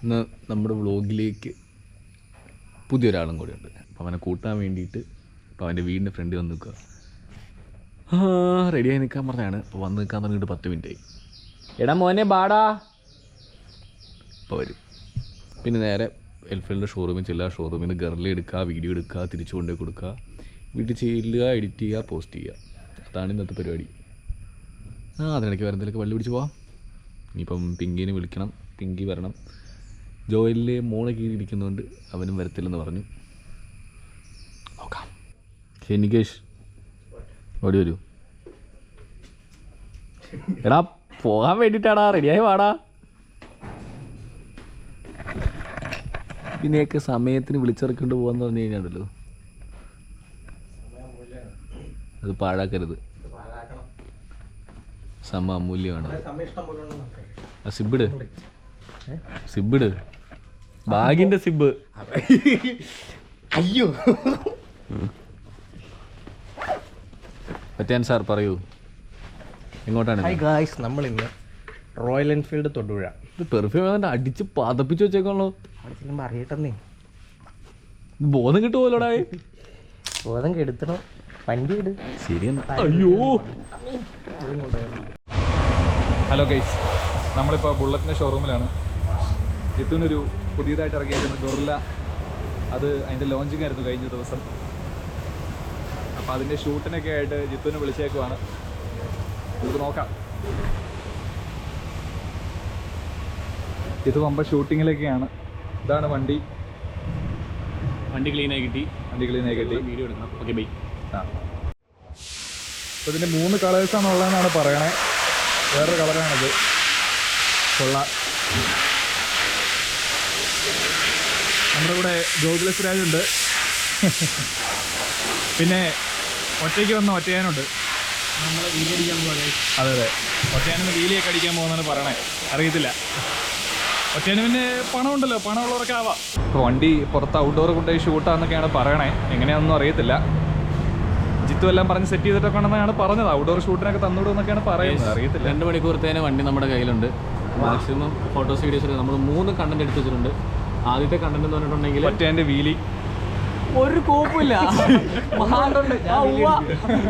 ഇന്ന് നമ്മുടെ വ്ളോഗിലേക്ക് പുതിയൊരാളും കൂടെ ഉണ്ട്. അപ്പോൾ അവനെ കൂട്ടാൻ വേണ്ടിയിട്ട് ഇപ്പോൾ അവൻ്റെ വീടിൻ്റെ ഫ്രണ്ടിൽ വന്ന് നിൽക്കുക. റെഡിയായി നിൽക്കാൻ പറഞ്ഞാണ്. അപ്പോൾ വന്ന് നിൽക്കാൻ തുടങ്ങിയിട്ട് 10 മിനിറ്റായി. എടാ മോനെ ബാടാ ഇപ്പോൾ വരും. പിന്നെ നേരെ എൽഫീൽഡിൻ്റെ ഷോറൂമിൽ ചെല്ലുക, ഷോറൂമിൽ നിന്ന് ഗർലി എടുക്കുക, വീഡിയോ എടുക്കുക, തിരിച്ചു കൊണ്ടുപോയി കൊടുക്കുക, വീട്ടിൽ ചെല്ലുക, എഡിറ്റ് ചെയ്യുക, പോസ്റ്റ് ചെയ്യുക. അതാണ് ഇന്നത്തെ പരിപാടി. അതിനിടയ്ക്ക് വേറെ എന്തെങ്കിലുമൊക്കെ വള്ളി പിടിച്ച് പോവാം. ഇനിയിപ്പം പിങ്കിനെ വിളിക്കണം, പിങ്കി വരണം. ജോയലിലെ മോളെ കീഴിരിക്കുന്നതുകൊണ്ട് അവനും വരത്തില്ലെന്ന് പറഞ്ഞു. നോക്കാം. നികേഷ് ഓടി വരൂ. എടാ പോകാൻ വേണ്ടിയിട്ടാടാ, റെഡിയായി വാടാ. പിന്നെയൊക്കെ സമയത്തിന് വിളിച്ചിറക്കൊണ്ട് പോകാന്ന് പറഞ്ഞു കഴിഞ്ഞാണല്ലോ, അത് പാഴാക്കരുത്. സമയം അമൂല്യമാണ്. സിബിട് ബാഗിന്റെ സിബ്. അയ്യോ പറ്റാൻ സാർ പറയൂ, എങ്ങോട്ടാണ്? ഹായ് ഗായ്സ്, നമ്മളിന്ന് റോയൽ എൻഫീൽഡ് തൊടുപുഴ. ഇത് പെർഫ്യൂം ഏതാണ്ട് അടിച്ച് പതപ്പിച്ച് വെച്ചേക്കാണല്ലോ. അവിടെ ചെല്ലുമ്പോൾ അറിയട്ടെന്നേ, ബോധം കിട്ടുമല്ലോടാ. ബോധം കെടുത്തണം, വണ്ടി ഇട്. ശരിയെന്നാ. അയ്യോ. ഹലോ ഗൈസ്, നമ്മളിപ്പോൾ ബുള്ളറ്റിൻ്റെ ഷോറൂമിലാണ്. ജിത്തുവിനൊരു പുതിയതായിട്ട് ഇറങ്ങിയിരിക്കുന്ന ഗൊറില്ല, അത് അതിൻ്റെ ലോഞ്ചിങ് ആയിരുന്നു കഴിഞ്ഞ ദിവസം. അപ്പോൾ അതിൻ്റെ ഷൂട്ടിനൊക്കെ ആയിട്ട് ജിത്തുവിനെ വിളിച്ചേക്കുവാണ്. നമുക്ക് നോക്കാം. ഇത് വമ്പ ഷൂട്ടിങ്ങിലൊക്കെയാണ്. ഇതാണ് വണ്ടി. വണ്ടി ക്ലീനായി കിട്ടി. വീഡിയോ എടുക്കണം. Okay bye. അപ്പോൾ ഇതിൻ്റെ 3 കളേഴ്സാണ് ഉള്ളതെന്നാണ് പറയണേ. വേറൊരു കളറാണിത്. കൊള്ളാം. നമ്മുടെ കൂടെ ഗോകുലസ് രാജുണ്ട്. പിന്നെ ഒറ്റയ്ക്ക് വന്ന ഒറ്റയാനുണ്ട്. നമ്മൾ വീഡിയോ അടിക്കാൻ പോകാം. അതെ അതെ, ഒറ്റയാനിന്ന് വീലിയൊക്കെ അടിക്കാൻ പോകുന്നതാണ് പറയണേ. അറിയത്തില്ല. ഒറ്റയാന് പിന്നെ പണമുണ്ടല്ലോ, പണമുള്ളവരൊക്കെ ആവാം. ഇപ്പോൾ വണ്ടി പുറത്ത് ഔട്ട്ഡോർ കൊണ്ടുപോയി ഷൂട്ടാന്നൊക്കെയാണ് പറയണേ. എങ്ങനെയാണെന്നും അറിയത്തില്ല. ജിത്തു എല്ലാം പറഞ്ഞ് സെറ്റ് ചെയ്തിട്ടൊക്കെ ഉണ്ടെന്നാണ് പറഞ്ഞത്. ഔട്ട്ഡോർ ഷൂട്ടിനൊക്കെ തന്നുവിടുമെന്നൊക്കെയാണ് പറയുന്നത്. അറിയത്തില്ല. 2 മണിക്കൂറത്തേന് വണ്ടി നമ്മുടെ കയ്യിലുണ്ട്. മാക്സിമം ഫോട്ടോസ് വീഡിയോസ് നമ്മൾ 3 കണ്ടന്റ് എടുത്ത് വെച്ചിട്ടുണ്ട്. ആദ്യത്തെ കണ്ടന്റ് എന്ന് പറഞ്ഞിട്ടുണ്ടെങ്കിൽ ഒറ്റയാൻ്റെ വീലി. ഒരു കോപ്പില്ല.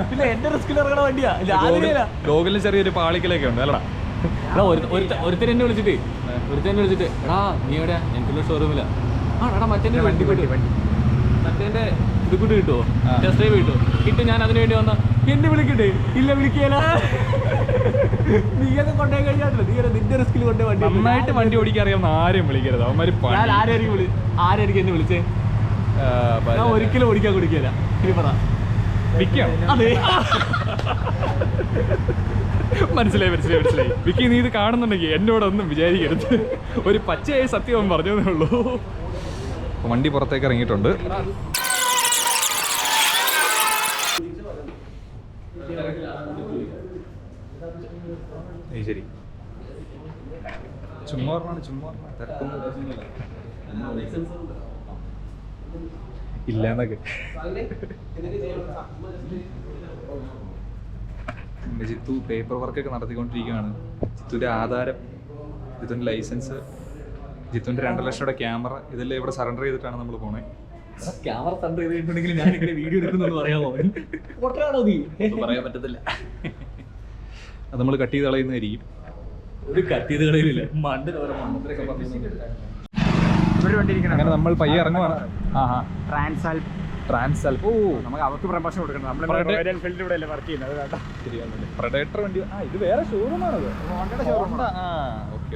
പിന്നെ എന്റെ റിസ്കിൽ ഇറങ്ങണ വണ്ടിയാ. ഗോകുലിന് ചെറിയൊരു പാളിക്കലൊക്കെ ഉണ്ട് അല്ലടാ. ഒരുത്തൻ എന്നെ വിളിച്ചിട്ട് എടാ നീ എവിടെയാ? ഞങ്ങൾക്കുള്ള ഷോറൂമില്ല. എടാ മറ്റേ വണ്ടി മറ്റേന്റെ ഇത് കൂട്ടി കിട്ടുമോ? ടെസ്റ്റ് ഡ്രൈവ് കിട്ടുമോ? കിട്ടും. ഞാൻ അതിനു വേണ്ടി വന്ന എന്നെ വിളിക്കട്ടെ? ഇല്ല, വിളിക്കല. നീയൊക്കെ കൊണ്ടുപോയി കഴിഞ്ഞാൽ നീ നിന്റെ റിസ്കിൽ കൊണ്ടുപോയി വണ്ടി. നന്നായിട്ട് വണ്ടി ഓടിക്കാൻ അറിയാവുന്ന ആരെയും വിളിക്കരുത്. അവന്മാര് ആരായിരിക്കും എന്നെ വിളിച്ചേ? ഞാൻ ഒരിക്കലും ഓടിക്കാൻ കുടിക്കില്ല. ഇനി പറ. അതെ, മനസ്സിലായി. വിക്കി, നീ ഇത് കാണുന്നുണ്ടെങ്കിൽ എന്നോടൊന്നും വിചാരിക്കരുത്. ഒരു പച്ചയായ സത്യം പറഞ്ഞതേ ഉള്ളൂ. വണ്ടി പുറത്തേക്ക് ഇറങ്ങിയിട്ടുണ്ട്. ശരി, ചുമ്മാ ഇല്ലാന്നൊക്കെ. ജിത്തു പേപ്പർ വർക്കൊക്കെ നടത്തിക്കൊണ്ടിരിക്കുകയാണ്. ജിത്തുവിൻ്റെ ആധാരം, ജിത്തുവിൻ്റെ ലൈസൻസ്, ജിത്തുവിൻ്റെ 2 ലക്ഷം രൂപയുടെ ക്യാമറ, ഇതെല്ലാം ഇവിടെ സറണ്ടർ ചെയ്തിട്ടാണ് നമ്മൾ പോണേ. ക്യാമറ സറണ്ടർ ചെയ്തിട്ടുണ്ടെങ്കിൽ ഞാൻ ഇവിടെ വീഡിയോ എടുക്കുന്നു പറയാമോ? പറയാൻ പറ്റത്തില്ല. അത് നമ്മൾ കട്ട് ചെയ്ത് കളയുന്നതായിരിക്കും. ഒരു കട്ട് ചെയ്ത് കളയില്ല. അങ്ങനെ നമ്മൾ പയ്യെ ഇറങ്ങുവാണ്. ട്രാൻസാൽപ്പ്. ഓ, നമുക്ക് അവർക്ക് പ്രമോഷൻ കൊടുക്കണം. നമ്മൾ റോയൽ എൻഫീൽഡിൽ ഇവിടെ അല്ലേ വർക്ക് ചെയ്യുന്നത്. ശരിയാണ്. പ്രഡേറ്റർ വണ്ടി. ഇത് വേറെ ഷോറൂമാണത്. ഓക്കെ.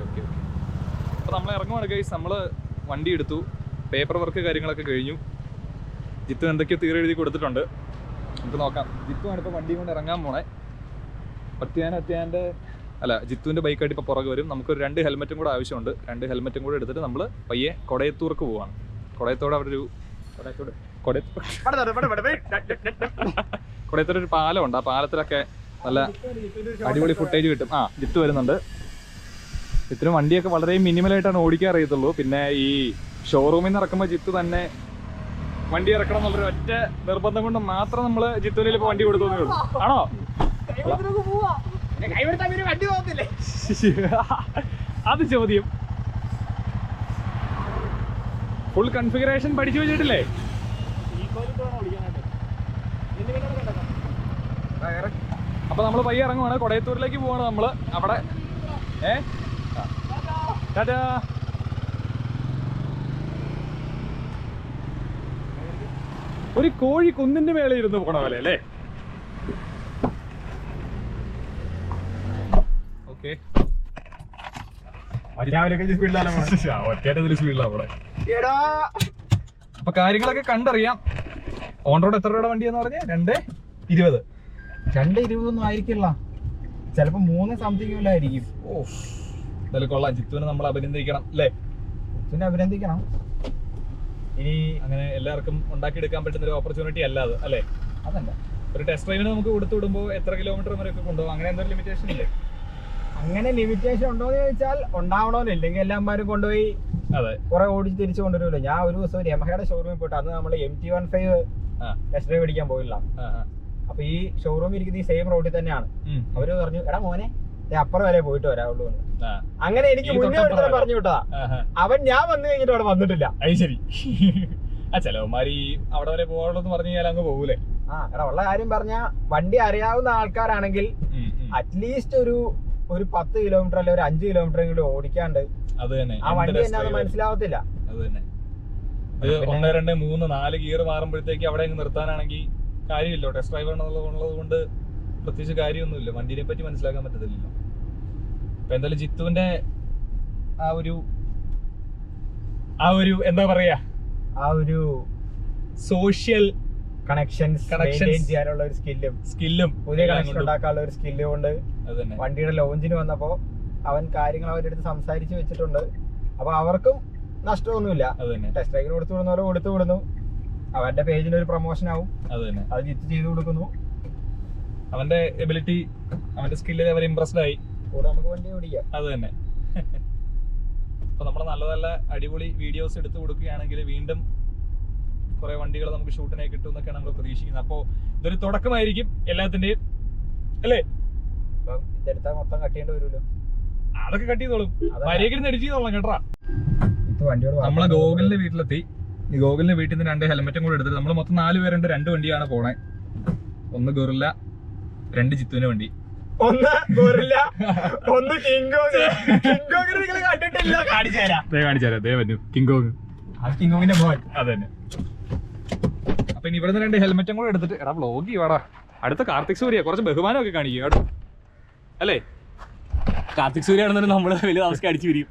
അപ്പോൾ നമ്മൾ ഇറങ്ങുവാണ് ഗൈസ്. നമ്മൾ വണ്ടി എടുത്തു, പേപ്പർ വർക്ക് കാര്യങ്ങളൊക്കെ കഴിഞ്ഞു. ജിത്തു എന്തൊക്കെയോ തീരെ എഴുതി കൊടുത്തിട്ടുണ്ട്. നമുക്ക് നോക്കാം. ജിത്തുവാണ് ഇപ്പോൾ വണ്ടിയും കൊണ്ട് ഇറങ്ങാൻ പോണേ. ജിത്തുവിൻ്റെ ബൈക്കായിട്ട് ഇപ്പോൾ പുറകെ വരും. നമുക്കൊരു 2 ഹെൽമെറ്റും കൂടെ ആവശ്യമുണ്ട്. 2 ഹെൽമെറ്റും കൂടെ എടുത്തിട്ട് നമ്മൾ പയ്യെ കൊടയത്തൂർക്ക് പോവാണ്. കൊടയത്തോട് അവിടെ ഒരു കൊടയത്തൊരു പാലമുണ്ട്. ആ പാലത്തിലൊക്കെ നല്ല അടിപൊളി ഫുട്ടേജ് കിട്ടും. ജിത്തു വരുന്നുണ്ട്. ജിത്തുവിന് വണ്ടിയൊക്കെ വളരെ മിനിമലായിട്ടാണ് ഓടിക്കാൻ അറിയത്തുള്ളൂ. പിന്നെ ഈ ഷോറൂമിൽ നിന്ന് ഇറക്കുമ്പോൾ ജിത്തു തന്നെ വണ്ടി ഇറക്കണം എന്നുള്ളൊരു ഒറ്റ നിർബന്ധം കൊണ്ട് മാത്രം നമ്മൾ ജിത്തുവിനിൽ ഇപ്പോൾ വണ്ടി കൊടുത്തു തന്നേ ഉള്ളൂ. ആണോ? അത് ചോദ്യം. ഫുൾ കൺഫിഗറേഷൻ പഠിച്ചു വെച്ചിട്ടില്ലേ? അപ്പൊ നമ്മൾ പയ്യെ ഇറങ്ങുവാണ്, കൊടയത്തൂരിലേക്ക് പോവാണ് നമ്മള്. അവിടെ ടാറ്റാ. ഒരു കോഴി കുന്നിന്റെ മേലെ ഇരുന്ന് പോണ പോലെ അല്ലേ? ഓക്കെ, അപ്പൊ കാര്യങ്ങളൊക്കെ കണ്ടറിയാം. ഓൺ റോഡ് എത്ര രൂപയുടെ വണ്ടിയാന്ന് പറഞ്ഞ? 220. 220 ആയിരിക്കില്ല, ചിലപ്പോ 3 സംതിങ് ആയിരിക്കും. ഓ, എന്തായാലും കൊള്ളാം. ജിത്തുവിനെ നമ്മൾ അഭിനന്ദിക്കണം അല്ലേ? ജിത്തുവിനെ അഭിനന്ദിക്കണം. ഇനി അങ്ങനെ എല്ലാവർക്കും ഉണ്ടാക്കിയെടുക്കാൻ പറ്റുന്ന ഒരു ഓപ്പർച്യൂണിറ്റി അല്ല അത്, അല്ലേ? അതല്ല, ഒരു ടെസ്റ്റ് ഡ്രൈവിന് നമുക്ക് കൊടുത്തു വിടുമ്പോൾ എത്ര കിലോമീറ്റർ വരെയൊക്കെ കൊണ്ടുപോകും? അങ്ങനെ എന്തൊരു ലിമിറ്റേഷൻ ഇല്ലേ? അങ്ങനെ ലിമിറ്റേഷൻ ഉണ്ടോ എന്ന് ചോദിച്ചാൽ ഉണ്ടാവണമല്ലോ, ഇല്ലെങ്കിൽ എല്ലാവരും കൊണ്ടുപോയി അതെ കുറെ ഓടിച്ച് തിരിച്ചു കൊണ്ടുവരുമല്ലോ. ഞാൻ ഒരു ദിവസം ഒരു യമഹയുടെ ഷോറൂമിൽ പോയിട്ട്, അന്ന് നമ്മൾ MT-15 ടെസ്റ്റ് ഡ്രൈവ് അടിക്കാൻ പോയില്ല. അപ്പൊ ഈ ഷോറൂമിൽ ഇരിക്കുന്ന ഈ സെയിം റോഡിൽ തന്നെയാണ്. അവര് പറഞ്ഞു, എടാ മോനെ അപ്പുറം വരെ പോയിട്ട് വരാവുള്ളൂ. അങ്ങനെ എനിക്ക് മുന്നേ ഒരുത്തരം പറഞ്ഞു വിട്ടതാ. അവൻ ഞാൻ വന്നു കഴിഞ്ഞിട്ട് അവിടെ വന്നിട്ടില്ല. അത് ശരി. ചിലവന്മാര് അവിടെ വരെ പോകാനുള്ളതെന്ന് പറഞ്ഞു കഴിഞ്ഞാൽ അങ്ങ് പോകൂലേ? എടാ ഉള്ള കാര്യം പറഞ്ഞ, വണ്ടി അറിയാവുന്ന ആൾക്കാരാണെങ്കിൽ അറ്റ്ലീസ്റ്റ് ഒരു 10 കിലോമീറ്റർ അല്ലെ ഒരു 5 കിലോമീറ്റർ കൂടി ഓടിക്കാണ്ട് അത് തന്നെ ആ വണ്ടി എന്നാന്ന് മനസ്സിലാവത്തില്ല. അത് തന്നെ. 1, 2, 3, 4 ഗിയർ മാറുമ്പോഴത്തേക്ക് അവിടെ നിർത്താനാണെങ്കിൽ കാര്യമില്ലോ. ടെസ്റ്റ് ഡ്രൈവർ ഉള്ളത് കൊണ്ട് പ്രത്യേകിച്ച് കാര്യമൊന്നുമില്ല. വണ്ടിനെ പറ്റി മനസ്സിലാക്കാൻ പറ്റത്തില്ലല്ലോ. അപ്പൊ എന്തായാലും ജിത്തുവിന്റെ ആ ഒരു എന്താ പറയാ, ആ ഒരു സോഷ്യൽ കണക്ഷൻസ് ചെയ്യാനുള്ള ഒരു സ്കില്ലും പുതിയ കണക്ഷൻ ഉണ്ടാക്കാനുള്ള ഒരു സ്കില്ല് കൊണ്ട് വണ്ടിയുടെ ലോഞ്ചിന് വന്നപ്പോ അവൻ കാര്യങ്ങൾ അവരുടെ അടുത്ത് സംസാരിച്ച് വെച്ചിട്ടുണ്ട്. അപ്പൊ അവർക്കും നഷ്ടമൊന്നുമില്ല. ടെസ്റ്റ് ഡ്രൈവിന് കൊടുത്തു വിടുന്ന പോലെ കൊടുത്തു വിടുന്നു. അവന്റെ പേജിന് ഒരു പ്രൊമോഷൻ ആവും. അത് ജിത്ത് ചെയ്തു കൊടുക്കുന്നു. അവന്റെ എബിലിറ്റി, അവന്റെ സ്കില്ലിൽ അവർ ഇംപ്രസ്ഡ് ആയി. കൂടെ നമുക്ക് വണ്ടി ഓടിക്കാം. അത് തന്നെ. അപ്പൊ നമ്മൾ നല്ല നല്ല അടിപൊളി വീഡിയോസ് എടുത്തു കൊടുക്കുകയാണെങ്കിൽ വീണ്ടും കുറെ വണ്ടികൾ നമുക്ക് ഷൂട്ടിനായി കിട്ടും എന്നൊക്കെയാണ് നമ്മൾ പ്രതീക്ഷിക്കുന്നത്. അപ്പോ ഇതൊരു തുടക്കമായിരിക്കും എല്ലാത്തിന്റെയും, അല്ലേ? ഇതെടുത്താൽ മൊത്തം കട്ട് ചെയ്യേണ്ടി വരുമല്ലോ. അതൊക്കെ കട്ട് ചെയ്തോളും, മര്യാദയ്ക്ക് എഡിറ്റ് ചെയ്തോളാം കേട്ടാ. വണ്ടിയോട് നമ്മളെ ഗോകുലിന്റെ വീട്ടിലെത്തി. ഈ ഗോകുലിന്റെ വീട്ടിൽ നിന്ന് 2 ഹെൽമെറ്റും കൂടെ എടുത്തിട്ട് നമ്മൾ മൊത്തം 4 പേരുണ്ട്. 2 വണ്ടിയാണ് പോണേ. 1 ഗൊറില്ല, 2 ജിത്തുവിന്റെ വണ്ടി. 1 ഗൊറില്ല, 1 കിങ്കോങ്. കിങ്കോങ്ങിനെ നിങ്ങൾ കണ്ടിട്ടില്ല? കാണിച്ചുതരാം. കിങ്കോങ്ങിന്റെ മോൻ. അതന്നെ. അപ്പൊ ഇനി ഇവിടുന്ന് 2 ഹെൽമെറ്റും കൂടെ എടുത്തിട്ട് എടാ വ്ലോഗ് ചെയ്യുവാടാ. അടുത്ത കാർത്തിക് സൂര്യ കുറച്ച് ബഹുമാനമൊക്കെ കാണിക്കും കേട്ടോ, അല്ലേ? കാർത്തിക് സൂര്യ ആണെന്നു നമ്മള് വലിയ താമസിക്കാൻ അടിച്ചു പിരിയും.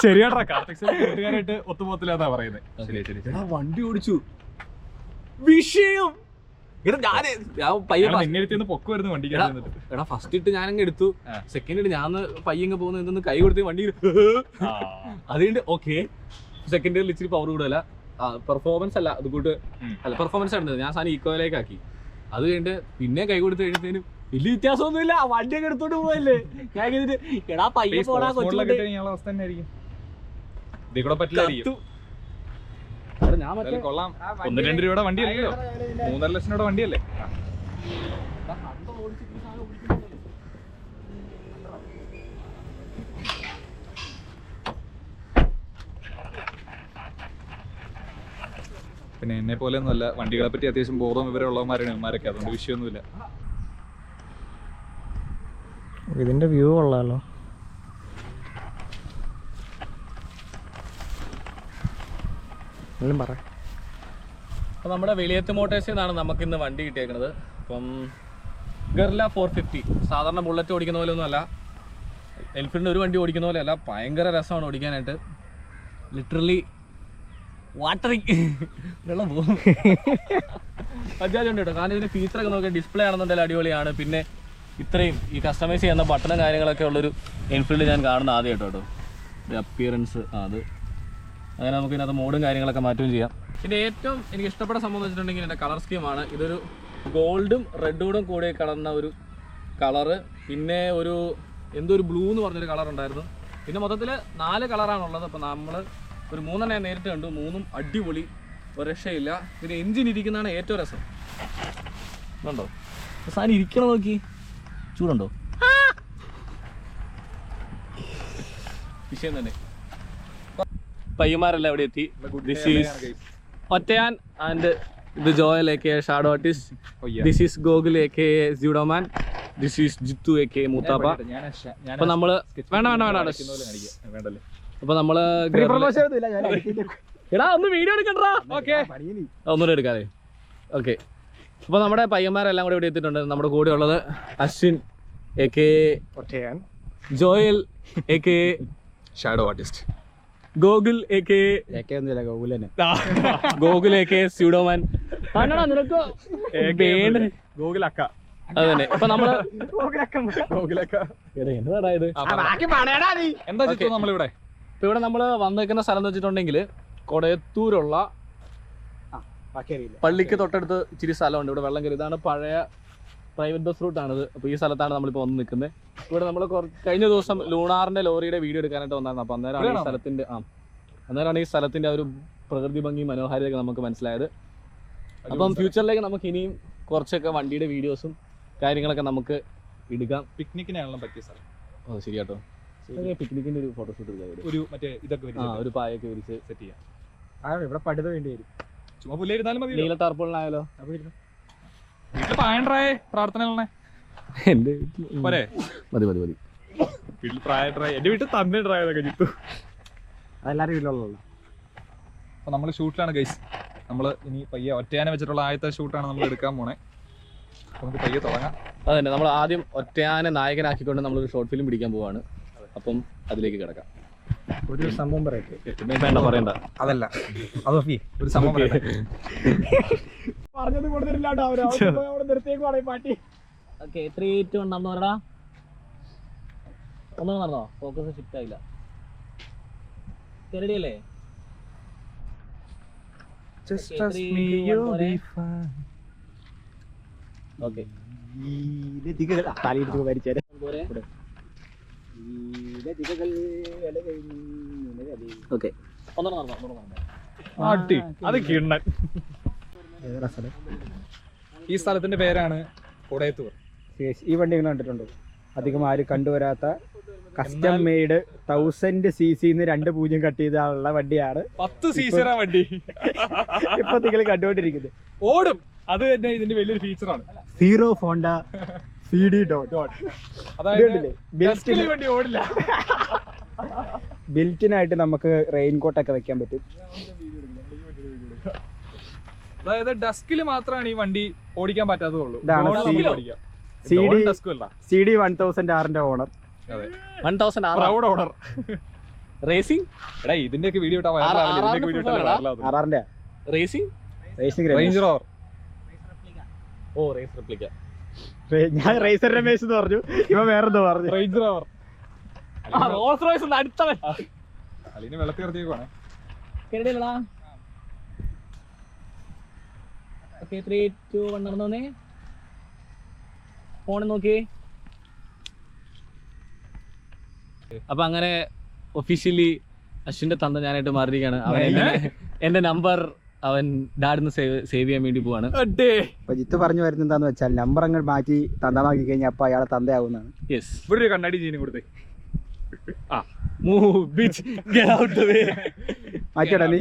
ശരിയാട്ടാ, കാർത്തിക് സൂര്യ കൂട്ടുകാരായിട്ട് ഒത്തുപോകത്തില്ലാന്നാ പറയുന്നത്. ശരി. വണ്ടി ഓടിച്ചു വിഷയം. പൊക്ക് വരുന്ന വണ്ടി. എടാ ഫസ്റ്റ് ഇട്ട് ഞാനങ്ങ് എടുത്തു. സെക്കൻഡ് ഇട്ട് ഞാൻ പയ്യങ്ങ് പോകുന്ന എന്തെന്ന് കൈ കൊടുത്ത് വണ്ടി അതുകൊണ്ട് ഓക്കെ. സെക്കൻഡ് ഇയറിൽ ഇച്ചിരി പവർ കൂടുതല, പെർഫോമൻസ് അല്ല അത് കൂട്ട് അല്ല പെർഫോമൻസ് ആയിരുന്നത്. ഞാൻ സാധനം ഈക്കോയിലേക്ക് ആക്കി. അത് കഴിഞ്ഞിട്ട് പിന്നെ കൈ കൊടുത്ത് കഴിഞ്ഞത്തേനും വലിയ വ്യത്യാസമൊന്നുമില്ല. വണ്ടിയൊക്കെ എടുത്തോണ്ട് പോവല്ലേ. ഞാൻ എടാ പയ്യെ പോടാ കൊച്ചു. കൊള്ളാം. 1-2 രൂപയുടെ വണ്ടിയല്ലോ, 3.5 ലക്ഷം രൂപയുടെ വണ്ടിയല്ലേ? പിന്നെ എന്നെ പോലെ ഒന്നുമല്ല, വണ്ടികളെ പറ്റി അത്യാവശ്യം ബോധം വിവരമുള്ളവന്മാരാണ് ഇവന്മാരൊക്കെ, അതുകൊണ്ട് വിഷയമൊന്നുമില്ല. ഇതിന്റെ വ്യൂ കൊള്ളാലോ. അപ്പോൾ നമ്മുടെ വെളിയത്ത് മോട്ടേഴ്സിൽ നിന്നാണ് നമുക്കിന്ന് വണ്ടി കിട്ടിയേക്കുന്നത്. അപ്പം ഗർല 450 സാധാരണ ബുള്ളറ്റ് ഓടിക്കുന്ന പോലെ ഒന്നും അല്ല, എൻഫീൽഡിൻ്റെ ഒരു വണ്ടി ഓടിക്കുന്ന പോലെ അല്ല. ഭയങ്കര രസമാണ് ഓടിക്കാനായിട്ട്. ലിറ്ററലി വാട്ടറിങ് വെള്ളം പോകും. ബജാജ് ഉണ്ട് കേട്ടോ. കാരണം ഇതിന് ഫീച്ചറൊക്കെ നോക്കിയാൽ ഡിസ്പ്ലേ ആണെന്നുണ്ടെങ്കിൽ അടിപൊളിയാണ്. പിന്നെ ഇത്രയും ഈ കസ്റ്റമൈസ് ചെയ്യുന്ന ബട്ടണും കാര്യങ്ങളൊക്കെ ഉള്ളൊരു എൻഫീൽഡ് ഞാൻ കാണുന്ന ആദ്യം കേട്ടോ. അപ്പിയറൻസ് അത് അങ്ങനെ നമുക്ക് ഇതിനകത്ത് മോഡും കാര്യങ്ങളൊക്കെ മാറ്റുകയും ചെയ്യാം. പിന്നെ ഏറ്റവും എനിക്ക് ഇഷ്ടപ്പെട്ട സംഭവം എന്ന് വെച്ചിട്ടുണ്ടെങ്കിൽ എൻ്റെ കളർ സ്കീമാണ്. ഇതൊരു ഗോൾഡും റെഡും കൂടെ കലർന്ന ഒരു കളറ്. പിന്നെ ഒരു എന്തൊരു ബ്ലൂ എന്ന് പറഞ്ഞൊരു കളർ ഉണ്ടായിരുന്നു. പിന്നെ മൊത്തത്തിൽ 4 കളറാണുള്ളത്. അപ്പോൾ നമ്മൾ ഒരു 3 നേരിട്ട് കണ്ടു. 3 അടിപൊളി, ഒരു രക്ഷയില്ല. പിന്നെ എഞ്ചിൻ ഇരിക്കുന്നതാണ് ഏറ്റവും രസം. ഉണ്ടോ സാധനം ഇരിക്കണം, നോക്കി ചൂടുണ്ടോ? വിഷയം തന്നെ. പയ്യന്മാരെല്ലാം ഇവിടെ എത്തി. ദിസ് ഈസ് ഒറ്റയാൻ ആൻഡ് ഇത് Joel A K. Shadow artist. This is Gokul A K. Judo man. This is Jithu A K. മൂത്താപ്പ. അപ്പൊ നമ്മള് അപ്പൊ നമ്മള് എടാ ഒന്ന് വീഡിയോ എടുക്കണ്ടാ. ഒന്നുകൂടെ എടുക്കാതെ. ഓക്കെ, അപ്പൊ നമ്മുടെ പയ്യന്മാരെല്ലാം കൂടെ ഇവിടെ എത്തിയിട്ടുണ്ട്. നമ്മുടെ കൂടെ ഉള്ളത് അശ്വിൻ എ.കെ. ഒറ്റയാൻ, Joel A K. Shadow artist, Gokul A K. ഒന്നുമില്ല ഗോകുൽ തന്നെ, ഗോകുൽ എ.കെ. സ്യൂഡോമാൻ. നിനക്ക് ഗോകുലക്ക. അതന്നെ. ഇപ്പൊ നമ്മള് എന്താ നമ്മളിവിടെ ഇപ്പൊ ഇവിടെ നമ്മള് വന്നിരിക്കുന്ന സ്ഥലം എന്ന് വെച്ചിട്ടുണ്ടെങ്കിൽ കൊടയത്തൂരുള്ള പള്ളിക്ക് തൊട്ടടുത്ത് ഇച്ചിരി സ്ഥലമുണ്ട്. ഇവിടെ വെള്ളം കയറി. ഇതാണ് പഴയ പ്രൈവറ്റ് ബസ് റൂട്ടാണിത്. അപ്പോൾ ഈ സ്ഥലത്താണ് നമ്മളിപ്പോൾ വന്ന് നിൽക്കുന്നത്. ഇവിടെ നമ്മൾ കഴിഞ്ഞ ദിവസം ലൂണാറിന്റെ ലോറിയുടെ വീഡിയോ എടുക്കാനായിട്ട് വന്നായിരുന്നു. അപ്പോൾ അന്നേരമാണ് ഈ സ്ഥലത്തിന്റെ ആ ഒരു പ്രകൃതി ഭംഗി മനോഹാരിതയൊക്കെ നമുക്ക് മനസ്സിലായത്. അപ്പം ഫ്യൂച്ചറിലേക്ക് നമുക്ക് ഇനിയും കുറച്ചൊക്കെ വണ്ടിയുടെ വീഡിയോസും കാര്യങ്ങളൊക്കെ നമുക്ക് എടുക്കാം. പിക്നിക്കിനാണല്ലോ പറ്റിയ സ്ഥലം. ഓ ശരി കേട്ടോ. പിക്നിക്കിന്റെ ഒരു ഫോട്ടോഷൂട്ട് എടുക്കാം. ഒരു മറ്റേ ഇതൊക്കെ ഒരു പായൊക്കെ വിരിച്ച് സെറ്റ് ചെയ്യാം. ഇവിടെ പടുത വേണ്ടി വരും. ചുമ്മാ പുല്ലായിരുന്നാലും മതി. നീല ടാർപോളിനായാലോ? വീട്ടില് പായണ്ടായേ പ്രാർത്ഥനകളെ എന്റെ പോരെ? മതി മതി മതി. വീട്ടിൽ പ്രായണ്ടായ എന്റെ വീട്ടിൽ തന്നിട്ടായതൊക്കെ ജിത്തു. അതെല്ലാവരും വീട്ടിലുള്ളൂ. അപ്പൊ നമ്മള് ഷൂട്ടിലാണ് ഗൈസ്. നമ്മള് ഇനി പയ്യെ ഒറ്റയാനെ വെച്ചിട്ടുള്ള ആദ്യത്തെ ഷൂട്ടാണ് നമ്മൾ എടുക്കാൻ പോണേ. നമുക്ക് പയ്യെ തുടങ്ങാം. അതന്നെ, നമ്മൾ ആദ്യം ഒറ്റയാനെ നായകനാക്കിക്കൊണ്ട് നമ്മളൊരു ഷോർട്ട് ഫിലിം പിടിക്കാൻ പോവാണ്. അപ്പം അതിലേക്ക് കിടക്കാം. ഒരു സംഭവം പറയട്ടെ. വേണ്ട പറയണ്ട. അതല്ല ഒരു സംഭവം പറഞ്ഞത് കൊടുത്തിട്ടില്ല. പാട്ടി ഓക്കെ, 3, 2, 1 നടന്നു പറടാ. ഒന്നും നടന്നോ? ഫോക്കസ് ഷിഫ്റ്റ് ആയില്ല. റെഡിയല്ലേ? Okay, okay. ഒന്നും നടന്നോ? അത് കിണ്ണൻ. ഈ സ്ഥലത്തിന്റെ പേരാണ് കൊടയത്തൂർ. ഈ വണ്ടി ഇങ്ങനെ കണ്ടിട്ടുണ്ടോ? അധികം ആരും കണ്ടുവരാത്ത കസ്റ്റം മെയ്ഡ് 1000cc 2 പൂജ്യം കട്ട് ചെയ്തുള്ള വണ്ടിയാണ്. 10cc വണ്ടി ഇപ്പൊ നിങ്ങൾ കണ്ടുകൊണ്ടിരിക്കുന്നത്. ഓടും. അത് തന്നെ ഇതിന്റെ വലിയൊരു ഫീച്ചറാണ്. Hero Honda CD dot. വണ്ടി ഓടില്ല. ബിൽറ്റിനായിട്ട് നമുക്ക് റെയിൻകോട്ടൊക്കെ വെക്കാൻ പറ്റും. അതായത് ഡസ്കില് മാത്രമാണ് ഈ വണ്ടി ഓടിക്കാൻ പറ്റാത്തതുള്ളൂ. CD 1000R owner. 1000 owner racing. എടാ ഇതിന്റെയൊക്കെ video racing Range Rover. Oh race replica. ഞാൻ റേസർ രമേശ് എന്ന് പറഞ്ഞു. ഇവ വേറെന്തോ പറഞ്ഞു. Range Rover. റോൾസ് റോയ്സ് അടുത്തവൻ. അലിന് വെള്ളത്തിൽ ഇറക്കിയേക്കുവാണേ. ഓക്കെ, 3, 2, 1 നടന്നോന്നേ. ഫോൺ നോക്കി. അപ്പൊ അങ്ങനെ ഒഫീഷ്യലി അശ്വിന്റെ തന്ത ഞാനായിട്ട് മാറിയിരിക്കുകയാണ്. അവൻ എന്റെ നമ്പർ അവൻ ഡാഡിന്ന് സേവ് ചെയ്യാൻ വേണ്ടി പോവാണ്. അപ്പൊ ജിത്ത് പറഞ്ഞു വരുന്നത് എന്താന്ന് വെച്ചാൽ നമ്പർ അങ്ങ് മാറ്റി തന്തമാക്കി കഴിഞ്ഞാൽ അപ്പൊ അയാളെ തന്തയാവുന്നതാണ്. യെസ്. ഇവിടെ ഒരു കണ്ണാടി ജീനും കൊടുത്തേ. മാറ്റിയടാ നീ.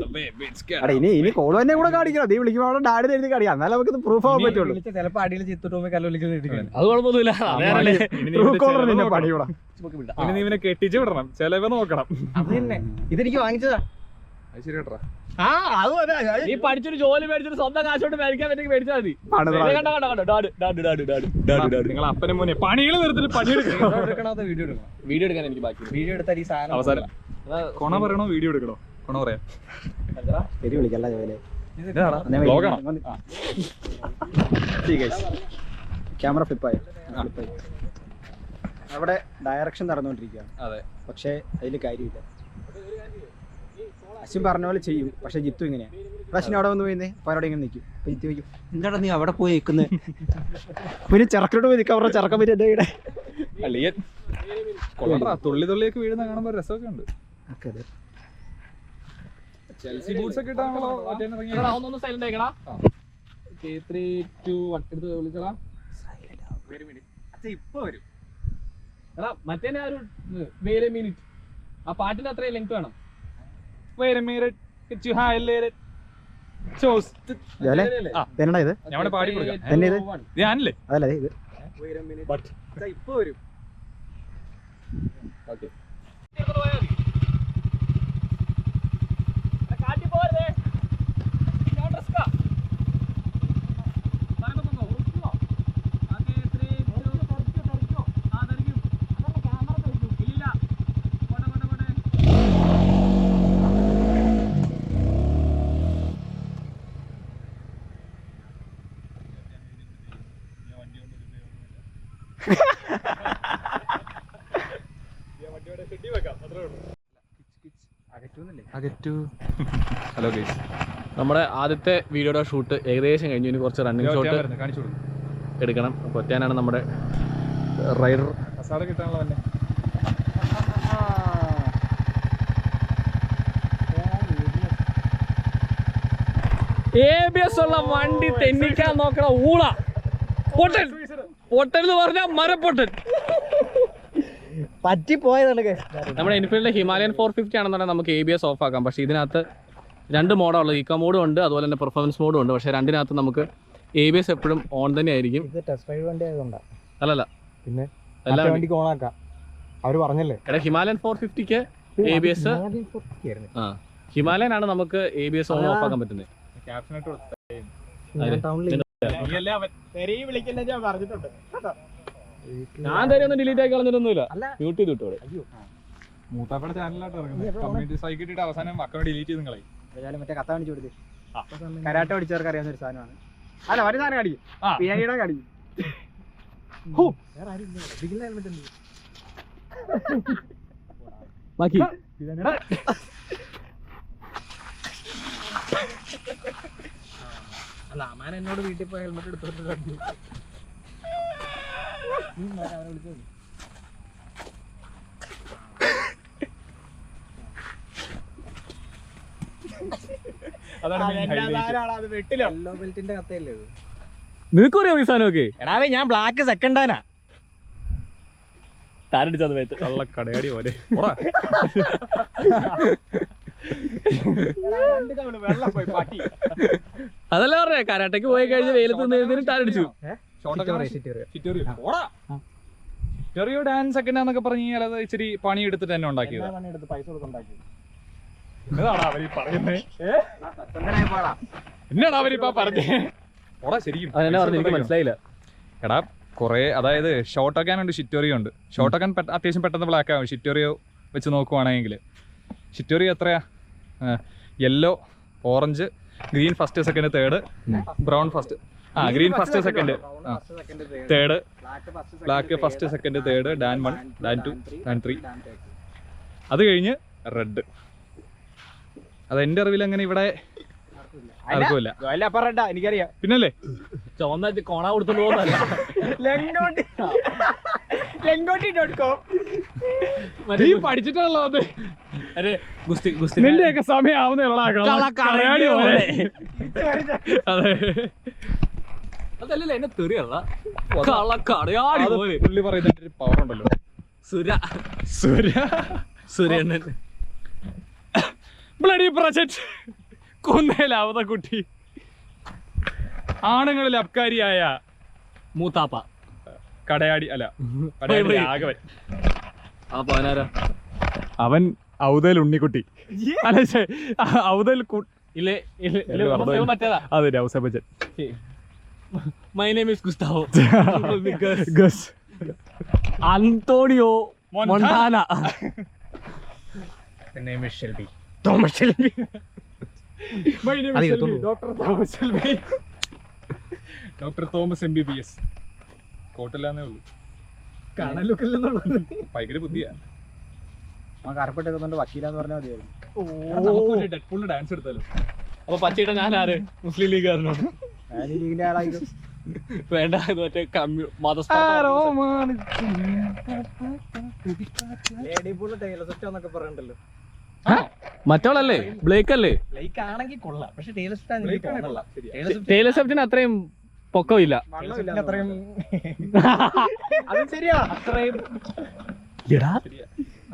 അടാ ഇനി കോള് തന്നെ കൂടെ കാണിക്കണം. നീ വിളിക്കുമ്പോൾ അവിടെ ഡാഡി എഴുതി കാണിക്കാം. എന്നാലും നമുക്ക് പ്രൂഫ് ആവാൻ പറ്റുള്ളൂ. ചിലപ്പോ അടിയിൽ ചിത്തിട്ടുമ്പോ കല്ല് വിളിക്കുന്നത് അത് കുഴപ്പമൊന്നുമില്ല. നീ ഇവനെ കെട്ടിച്ച് വിടണം. ചെലവ് നോക്കണം. അത് തന്നെ ഇതെനിക്ക് വാങ്ങിച്ചതാ. അത് ശരി കേട്ടോ. നീ പഠിച്ചൊരു ജോലി മേടിച്ചൊരു സ്വന്തം കാശോട്ട് മേടിക്കാൻ പറ്റി മേടിച്ചാൽ മതി. നിങ്ങൾ അപ്പനും മോനെ പണികൾ നിർത്തിട്ട് പണിയെടുക്കണം. വീഡിയോ എടുക്കാൻ എനിക്ക് ബാക്കി. വീഡിയോ എടുത്താൽ ഈ സാധനം അവസാനം കൊണ പറയണോ വീഡിയോ എടുക്കണോ? കൊണ പറയാം. ശരി വിളിക്കല്ല ജോലി. ക്യാമറ ഫ്ലിപ്പായി. അവിടെ ഡയറക്ഷൻ നടന്നുകൊണ്ടിരിക്കുകയാണ്. അതെ, പക്ഷേ അതിൽ കാര്യമില്ല. അശ്വിൻ പറഞ്ഞ പോലെ ചെയ്യും. പക്ഷെ ജിത്തു ഇങ്ങനെയാണ്. അശ്വിൻ അവിടെ വന്ന് പോയിരുന്നേ അപ്പൊ അവരോട് ഇങ്ങനെ നിൽക്കും. അപ്പൊ ജിത്തു വയ്ക്കും, എന്താടാ നീ അവിടെ പോയി നിൽക്കുന്നത്? പിന്നെ ചെറുക്കോട്ട് പോയി നിൽക്കാം. അവരുടെ ചെറുക്കം പറ്റി എന്റെ വീടെ തുള്ളി തുള്ളിയൊക്കെ വീഴുന്ന കാണുമ്പോ രസമൊക്കെ ഉണ്ട്. ചെൽസി ബൂട്ട്സ് ഒക്കെ ഇട്ടാണല്ലോ സൈലന്റ് ആയിക്കടാ. 3, 2, 1 എടുത്ത് വിളിച്ചടാ. ഇപ്പൊ വരും. എടാ മറ്റേ ആ ഒരു വേറെ മിനിറ്റ് ആ പാട്ടിന്റെ അത്രയും ലെങ്ത് വേണം. Wait a minute. Get you highlighted. Chose. എന്നടാ ഇത്? ഞാൻ ഇവിടെ പാടി കൊടുക്കാം. തന്നെ ഇത്? ഞാനല്ലേ? അതല്ല ഇത്. But. ഇപ്പൊ വരും. Okay. ഹലോ ഗൈസ്, നമ്മുടെ ആദ്യത്തെ വീഡിയോയുടെ ഷൂട്ട് ഏകദേശം കഴിഞ്ഞു. ഇനി കുറച്ച് റണ്ണിങ് ഷോട്ട് കാണിച്ചു കൊടുക്കും. എടുക്കണം. അപ്പോൾ ഒറ്റയാനാണ് നമ്മുടെ റൈഡർ. കസാല കിട്ടാനുള്ള തന്നെ. ABS ഉള്ള വണ്ടി തെന്നിക്കാൻ നോക്കണ ഊള പൊട്ടൻ. പൊട്ടൻ എന്ന് പറഞ്ഞാൽ മരപ്പൊട്ടൻ. പറ്റിപ്പോയതാണ്. നമ്മുടെ എൻഫീൽഡിന്റെ ഹിമാലയൻ 450 ആണെന്നുണ്ടെങ്കിൽ നമുക്ക് ABS ഓഫ് ആക്കാം. പക്ഷേ ഇതിനകത്ത് രണ്ട് മോഡാണ് ഉള്ളത്. ഇക്കോ മോഡും ഉണ്ട്, അതുപോലെ തന്നെ പെർഫോമൻസ് മോഡും ഉണ്ട്. പക്ഷേ രണ്ടിനകത്ത് നമുക്ക് ABS എപ്പോഴും ഓൺ തന്നെ ആയിരിക്കും. ഇത് ടെസ്റ്റ് റൈഡ് വണ്ടി ആയതുകൊണ്ടാ. അല്ലല്ല, പിന്നെ എല്ലാ വണ്ടിക്ക് ഓണാക്കാം. അവര് പറഞ്ഞല്ലേ എടാ ഹിമാലയൻ 450ക്ക് ABS ഹിമാലയൻ ആണ് നമുക്ക് ABS ഓൺ ഓഫ് ആക്കാൻ പറ്റുന്നത്. ഞാൻ തരെയൊന്നും ഡിലീറ്റ് ആക്കി കളഞ്ഞിട്ടൊന്നുമില്ല. മ്യൂട്ട് ചെയ്ത് വിട്ടോടെ. മൂത്താപ്പയുടെ ചാനലായിട്ട് ഇറങ്ങുന്നത്. കമ്മ്യൂണിറ്റി സൈറ്റ് ഇട്ടിട്ട് അവസാനം അക്കൗണ്ട് ഡിലീറ്റ് ചെയ്ത് കളയും. മറ്റേ കഥ കാണിച്ചു കൊടുത്ത് കരാട്ടെ പഠിച്ചവർക്ക് അറിയാവുന്ന ഒരു സാധനമാണ്. അല്ല ഒരു സാധനം കാണിക്കും, പിയാനിയുടെ കാണിക്കും. ബാക്കി അല്ല അമ്മാൻ എന്നോട് വീട്ടിൽ പോയി ഹെൽമെറ്റ് എടുത്തോട്ട് ബെൽറ്റിന്റെ കഥയല്ലേ ഇത്? നിനക്കറിയോ ഈ സാധനമൊക്കെ? എടാവേ ഞാൻ ബ്ലാക്ക് സെക്കൻഡാനാ. താരടിച്ചത് വേത്ത് കള്ള കടയാടി പോലെ. അതല്ല പറഞ്ഞേ, കരാട്ടയ്ക്ക് പോയി കഴിഞ്ഞ് വെയിലത്ത് നിന്ന് താരടിച്ചു. ചെറിയ ഡാൻസ് ഒക്കെ എന്നൊക്കെ പറഞ്ഞു കഴിഞ്ഞാൽ അത് ഇച്ചിരി പണി എടുത്തിട്ട് തന്നെ ഉണ്ടാക്കിയത്. പൈസ കൊടുത്തുണ്ടാക്കി. എന്നതാണ് അവര് പറയുന്നത്? എന്നാണ് അവരിപ്പ പറഞ്ഞേ? ഓടാ ശരിക്കും എനിക്ക് മനസ്സിലായില്ല. എടാ കുറെ, അതായത് ഷോട്ടോക്കാൻ ഉണ്ട്, ഷിറ്റോറിയോ ഉണ്ട്. ഷോട്ടോക്കാൻ അത്യാവശ്യം പെട്ടെന്ന് ബ്ലാക്ക് ആവും. ഷിറ്റോറിയോ വെച്ച് നോക്കുവാണെങ്കിൽ ഷിറ്റോറിയോ എത്രയാ? Yellow, orange, green first second third, brown first, green first second third, black first second third, Dan 1, Dan 2, Dan 3. അത് കഴിഞ്ഞ് റെഡ്. അത് എന്റെ അറിവിൽ അങ്ങനെ ഇവിടെ ആർക്കുമില്ല. എനിക്കറിയാം. പിന്നല്ലേ ചുവന്ന കോണ കൊടുത്തോണ്ട് പോകുന്നല്ല. പഠിച്ചിട്ടുള്ളോ അത്? ഗുസ്തി നിന്റെയൊക്കെ സമയം ആവുന്ന അതല്ലല്ലോ എന്നെ തെറിയല്ല, കളക്കടയാടി പോലെ. പുള്ളി പറയുന്ന പവർ ഉണ്ടല്ലോ. സുരേണ്ണൻ ബ്ലഡി പ്രൊജക്ട് കുന്നേലാവത കുട്ടി. ആണുങ്ങളിൽ അബ്കാരിയായ മൂത്താപ്പ കടയാടി അല്ല കടയാടി ആകവൻ. അവൻ ഔദൽ ഉണ്ണിക്കുട്ടി. അല്ല ഔദൽ അതെ ഔസബച്ചൻ. My name is Gustavo Antonio Montana. Thomas Shelby. Doctor Thomas MBBS. കോട്ടില്ലാന്നേ ഉള്ളൂ, ഭയങ്കര ബുദ്ധിയാ. കറപ്പെട്ട് വക്കീലാന്ന് പറഞ്ഞാൽ മതിയായിരുന്നു. ഡെഡ്പൂളിന് ഡാൻസ് എടുത്താലോ? അപ്പൊ പച്ചയിട്ട ഞാൻ ആര്? മുസ്ലിം ലീഗുകാരനോട് ലീഗിന്റെ ആളായിരിക്കും. വേണ്ട, ഇത് മറ്റേ പറയണ്ടല്ലോ. മറ്റവളല്ലേ, ബ്ലേക്ക് അല്ലേ? ബ്ലേക്ക് ആണെങ്കിൽ കൊള്ളാം, പക്ഷെ ടൈലർ സ്വിഫ്റ്റിന് അത്രയും പൊക്കമില്ല. അത്രയും അതും ശരിയാ. അത്രയും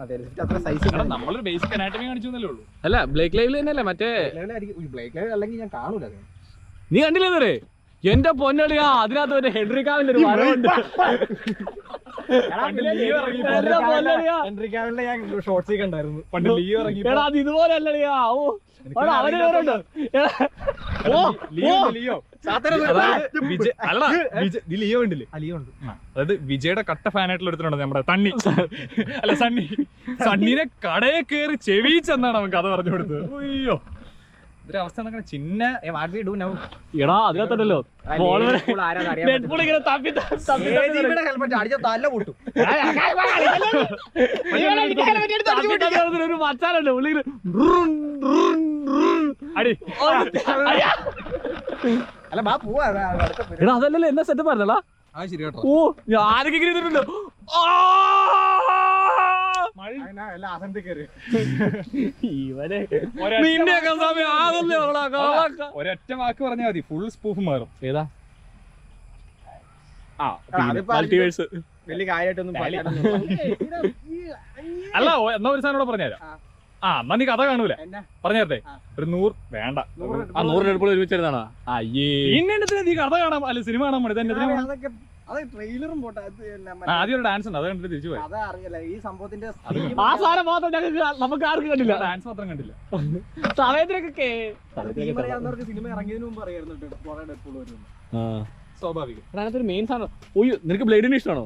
അതെ അത്ര സൈസ് നമ്മളൊരു ബേസിക് അനാറ്റമി കാണിച്ചു എന്നല്ലേ ഉള്ളൂ. അല്ല ബ്ലേക്ക് ലൈവിൽ തന്നെയല്ലേ മറ്റേ ബ്ലേക്ക് ലൈവ് അല്ലെങ്കിൽ ഞാൻ കാണൂല. നീ കണ്ടില്ലേ എന്റെ പൊന്നളിയാ അതിനകത്ത് ഒരു ഹെൻറി കാവിന്റെ ഒരു മരമുണ്ട്. ഹെൻറി കാവിലിനെ ഞാൻ ഷോർട്സിൽ കണ്ടായിരുന്നു പണ്ട് ലീവ് ഇറങ്ങി. എടാ അത് ഇതുപോലെ അല്ലടിയാ. ഓ അവര് വേറുണ്ട്. ലിയോ ഉണ്ടല്ലേ, അതായത് വിജയുടെ കട്ട ഫാനായിട്ടുള്ള എടുത്തിട്ടുണ്ട് നമ്മുടെ തണ്ണി. അല്ല സണ്ണി. സണ്ണിനെ കടയെ കയറി ചെവിച്ചെന്നാണ് അവൻ കഥ പറഞ്ഞു കൊടുത്തത്. അയ്യോ ഇതൊരു അവസ്ഥ ചിന്ന. എടാ അതിനകത്തുണ്ടല്ലോ ഒരു മച്ചാനുണ്ട് പുള്ളിങ്ങനെ എടാ അതല്ലല്ലോ എന്നാ സെറ്റപ്പ് ആയിരുന്നടാ. ഓ ആരൊക്കെ ചെയ്തിട്ടുണ്ടോ. ഒരൊറ്റ വാക്ക് പറഞ്ഞാൽ മതി ഫുൾ സ്പൂഫ് മാറും. ഏതാ വലിയ കാര്യമായിട്ടൊന്നും അല്ല എന്നാ ഒരു സാധനം കൂടെ പറഞ്ഞുതരാം. എന്നാ നീ കഥ കാണൂല പറഞ്ഞേരട്ടെ. ഒരു 100 വേണ്ട 100 എടുപ്പോൾ ഒരുമിച്ചിരുന്നാണോ? അയ്യേ പിന്നെ നീ കഥ കാണാം അല്ല സിനിമ കാണാൻ വേണ്ടി തന്നെ. ട്രെയിലറും പോട്ടെ. ആദ്യം ഒരു ഡാൻസ് ഉണ്ട് അത് കണ്ടിട്ട് തിരിച്ചു പോയി. അതറിയില്ല ഈ സംഭവത്തിന്റെ ആ സാധനം മാത്രം നമുക്ക് ആർക്കും കണ്ടില്ല. ഡാൻസ് മാത്രം കണ്ടില്ല. സമയത്തിനൊക്കെ സിനിമ ഇറങ്ങിയതിന് മുമ്പ് അറിയായിരുന്നു സ്വാഭാവികം. അതിനകത്തൊരു മെയിൻ സാധനം. ഓയ്യോ നിനക്ക് ബ്ലേഡിന് ഇഷ്ടമാണോ?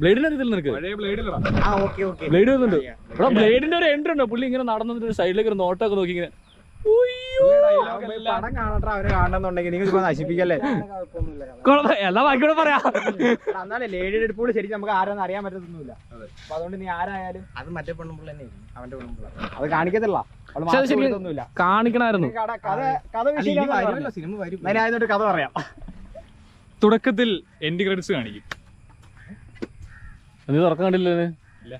ബ്ലേഡിന് അറിയത്തില്ല നിനക്ക്? ബ്ലേഡ് വരുന്നുണ്ട്. എടാ ബ്ലേഡിന്റെ ഒരു എൻട്രി ഉണ്ടോ? പുള്ളി ഇങ്ങനെ നടന്നിട്ട് ഒരു സൈഡിലേക്ക് ഒരു നോട്ടൊക്കെ നോക്കി ഇങ്ങനെ പടം കാണട്ടെ. അവര് കാണുന്നുണ്ടെങ്കിൽ നിങ്ങൾ നശിപ്പിക്കല്ലേ. എല്ലാ ബാക്കിയോടെ പറയാ. എന്നാലേ ലേഡി ഡെഡ്പൂൾ ശരിക്കും നമുക്ക് ആരാന്ന് അറിയാൻ പറ്റത്തൊന്നുമില്ല. അപ്പൊ അതുകൊണ്ട് നീ ആരായാലും അത് മറ്റേ പെണ്ണുമ്പോൾ തന്നെ അവന്റെ പെണ്ണുമ്പോൾ അത് കാണിക്കത്തില്ല. കാണിക്കണായിരുന്നു. സിനിമ വരും അതിനായതുകൊണ്ട് കഥ പറയാം. തുടക്കത്തിൽ എൻഡ് ക്രെഡിറ്റ്സ് കാണിക്കും. നീ തുറക്കാൻ കണ്ടില്ലേ? ഇല്ല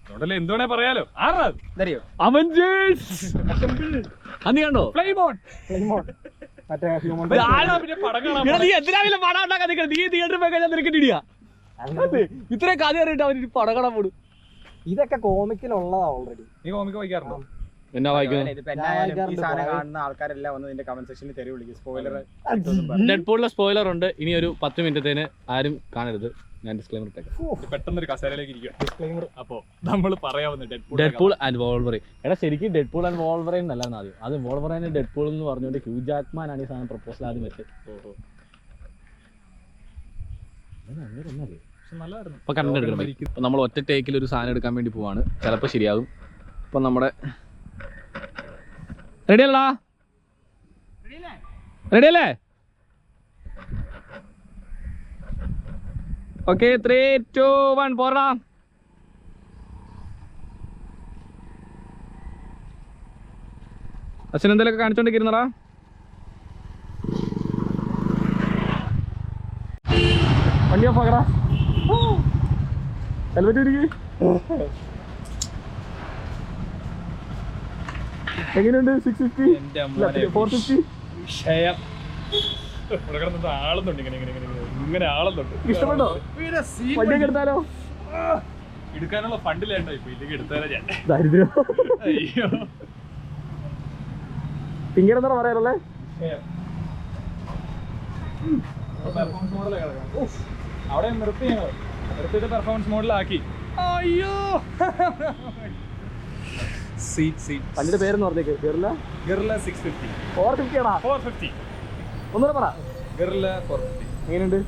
അതുകൊണ്ടല്ലേ എന്തുവേണേ പറയാലോ. അവഞ്ചേഴ്സ് നീ കണ്ടോ? ഇത്രയും കഥ അറിയിട്ട് അവര് പടം കാണാൻ പോടും. ഇതൊക്കെ കോമിക്കിലുള്ളതാ ഓൾറെഡി. നീ കോമിക്ക് വായിക്കാറുണ്ടോ? എന്നാ വായിക്കുന്നത്? ആൾക്കാരെല്ലാം വന്ന് ഇതിന്റെ കമന്റ് സെക്ഷനിൽ തെറി വിളിക്കും. സ്പോയിലർ ഡെഡ്പൂളിലെ സ്പോയിലർ ഉണ്ട്. ഇനി ഒരു 10 മിനിറ്റത്തേന് ആരും കാണരുത്. ഞാൻ ഡിസ്ക്ലെയിമർ ഇട്ടേക്കാം. പെട്ടെന്നൊരു കസേരയിലേക്ക് ഇരിക്കുക. ഡിസ്ക്ലെയിമർ. അപ്പോ നമ്മൾ പറയാവുന്ന ഡെഡ്പൂൾ ആൻഡ് വോൾവറൈൻ. എടാ ശരിക്കും ഡെഡ്പൂൾ ആൻഡ് വോൾവറൈൻ എന്നല്ലായിരുന്നു ആദ്യം. അത് വോൾവറൈൻ ഡെഡ്പൂൾ എന്ന് പറഞ്ഞുകൊണ്ട് ഹ്യൂ ജാക്ക്മാൻ ആണ് ഈ സാധനം പ്രപ്പോസൽ ആദ്യം വെച്ചത്. അപ്പൊ കണ്ടന്റ് എടുക്കണം. ഇപ്പൊ നമ്മൾ ഒറ്റ ടേക്കിൽ ഒരു സാധനം എടുക്കാൻ വേണ്ടി പോവാണ്. ചിലപ്പോൾ ശരിയാകും. ഇപ്പൊ നമ്മുടെ റെഡി അല്ലടാ? റെഡി അല്ലേ? ഓക്കെ 3, 2, 1 പോരാ. അച്ഛൻ എന്തെങ്കിലുമൊക്കെ കാണിച്ചോണ്ടിരിക്കുന്നടാ. വണ്ടി ഓഫ് ആക്കടാ. ഹെൽമെറ്റ് ഇരിക്കും. എങ്ങനെയുണ്ട്? 650 450 ഇഷ്ടപ്പെട്ടോ? വണ്ടിയൊക്കെ എടുത്താലോ? എടുക്കാനുള്ള ഫണ്ടിലേട്ടോ ഇപ്പൊ ഇല്ലെങ്കിൽ എടുത്താലോ ഞാൻ. ദാരിദ്ര്യം. പിന്നീട് എന്താ പറയാറല്ലേ? അവിടെ നിർത്തിയിട്ട് പെർഫോമൻസ് മോഡലാക്കി. അയ്യോ വണ്ടിയുടെ പേരെന്ന് പറഞ്ഞേക്ക്. ഗിർല 650 450 ആണോ? 450 ഒന്നുകൂടെ പറ. ഗിർല 450 എങ്ങനെയുണ്ട്?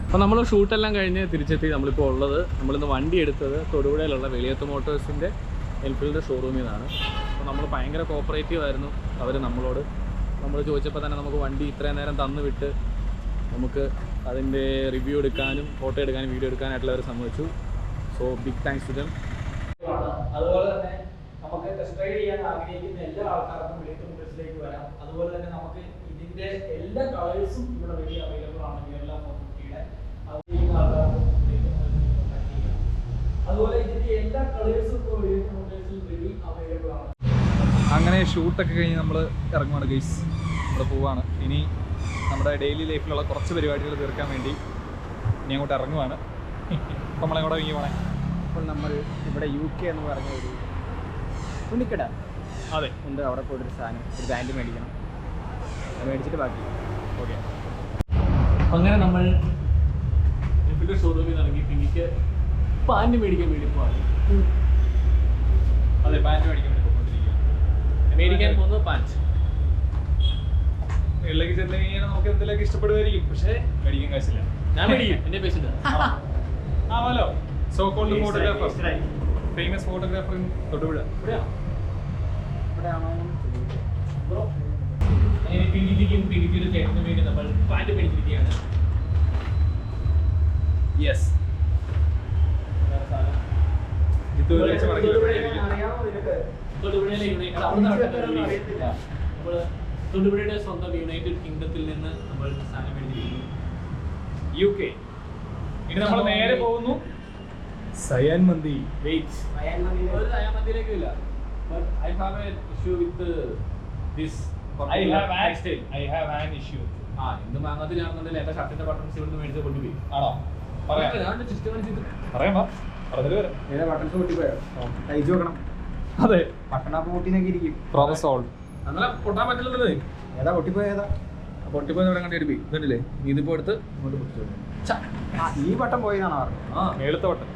അപ്പോൾ നമ്മൾ ഷൂട്ടെല്ലാം കഴിഞ്ഞ് തിരിച്ചെത്തി. നമ്മളിപ്പോൾ ഉള്ളത്, നമ്മളിന്ന് വണ്ടി എടുത്തത് തൊടുപുഴയിലുള്ള വെളിയത്ത് മോട്ടോഴ്സിൻ്റെ എൻഫീൽഡ് ഷോറൂമിൽ നിന്നാണ്. അപ്പോൾ നമ്മൾ ഭയങ്കര കോപ്പറേറ്റീവ് ആയിരുന്നു അവർ നമ്മളോട്. നമ്മൾ ചോദിച്ചപ്പോൾ തന്നെ നമുക്ക് വണ്ടി ഇത്രയും നേരം തന്നു വിട്ട് നമുക്ക് അതിൻ്റെ റിവ്യൂ എടുക്കാനും ഫോട്ടോ എടുക്കാനും വീഡിയോ എടുക്കാനായിട്ടുള്ള അവർ സമ്മതിച്ചു. So big thanks to them. അതുപോലെ തന്നെ നമുക്ക് ടെസ്റ്റ് റൈഡ് ചെയ്യാൻ ആഗ്രഹിക്കുന്ന എല്ലാ ആൾക്കാർക്കും വെളിയത്ത് മോട്ടോഴ്സിലേക്ക് വരാം. അതുപോലെ തന്നെ നമുക്ക് ഇതിൻ്റെ എല്ലാ കളേഴ്സും ഇവിടെ വലിയ അവൈലബിൾ ആണ്. കേരള 450യുടെ അതുപോലെ ഇതിന്റെ എല്ലാ കളേഴ്സും ഇപ്പോൾ വെളിയത്ത് മോട്ടോഴ്സിൽ റെഡി അവൈലബിൾ ആണ്. അങ്ങനെ ഷൂട്ടൊക്കെ കഴിഞ്ഞ് നമ്മൾ ഇറങ്ങുവാണ് ഗൈസ്. നമ്മൾ പോവാണ്. ഇനി നമ്മുടെ ഡെയിലി ലൈഫിലുള്ള കുറച്ച് പരിപാടികൾ തീർക്കാൻ വേണ്ടി ഇനി അങ്ങോട്ട് ഇറങ്ങുവാണ്. നമ്മളെ കൂടെ വീങ്ങി പോണേ. അപ്പോൾ നമ്മൾ ഇവിടെ UK എന്ന് പറഞ്ഞ ഒരു തുണിക്കട അതെ ഉണ്ട്. അവിടെ പോയിട്ടൊരു സാധനം, ഒരു പാൻറ്റ് മേടിക്കണം. അത് മേടിച്ചിട്ട് ബാക്കി. ഓക്കെ. അങ്ങനെ നമ്മൾ എൽഫിന്റെ ഷോറൂമിൽ നിന്ന് ഇറങ്ങി പിന്നിക്ക് പാൻറ് മേടിക്കാൻ വേണ്ടി പോവാണ്. അതെ, പാൻറ്റ് മേടിക്കാൻ വേണ്ടി പോയിക്കൊണ്ടിരിക്കുക. മേടിക്കാൻ പോകുന്നത് പാൻറ്. വീട്ടിലേക്ക് ചെന്ന് കഴിഞ്ഞാൽ നമുക്ക് എന്തെങ്കിലുമൊക്കെ ഇഷ്ടപ്പെടുമായിരിക്കും, പക്ഷേ മേടിക്കാൻ കാശില്ല. ഞാൻ മേടിക്കും, എൻ്റെ പൈസ ഉണ്ട്. ആവാലോ. So called photographer, famous photographer in Thodupuzha. ഇവിടെയാണോ ബ്രോ, അങ്ങനെ പിന്നിക്കും പിന്നിക്കൊരു ചേട്ടന് വേണ്ടി നമ്മൾ പാൻറ് മേടിച്ചിരിക്കുകയാണ്. യെസ്. തൊടുപുഴയുടെ സ്വന്തം യുണൈറ്റഡ് കിങ്ഡത്തിൽ നിന്ന് നമ്മൾ സാധനം മേടിച്ചിരിക്കുന്നു. UK. ഇനി നമ്മൾ നേരെ പോകുന്നു സയാൻ മന്തി. വെയിറ്റ്, ഒരു സയാമന്തിയിലേക്കും ഇല്ല. But I have an issue with this. I have an issue. ആ, ഇന്ന് മാങ്ങാത്തിലാണെന്നുണ്ടെങ്കിൽ എന്റെ ഷർട്ടിന്റെ ബട്ടൺസ് ഇവിടുന്ന് മേടിച്ച് കൊണ്ടുപോയി. ആണോ? പറയാം. പറയാം, വാ. പറഞ്ഞിട്ട് വരാം. ഏതാ ബട്ടൺസ് പൊട്ടിപ്പോയോ? തയ്ച്ചു നോക്കണം. അതെ, ബട്ടണൊക്കെ പൊട്ടിനൊക്കെ ഇരിക്കും. Problem solve. അങ്ങനെ പൊട്ടാൻ പറ്റില്ലല്ലോ. ഏതാ പൊട്ടിപ്പോയതാ? പൊട്ടിപ്പോയി ഇവിടെ കണ്ടി എടുപ്പി ഇതല്ലേ, ഇതിപ്പോ എടുത്ത് ഇങ്ങോട്ട് പിടിച്ചു. ഈ ബട്ടൺ പോയതാണോ പറഞ്ഞത്? ആ, മേളത്തെ വട്ടം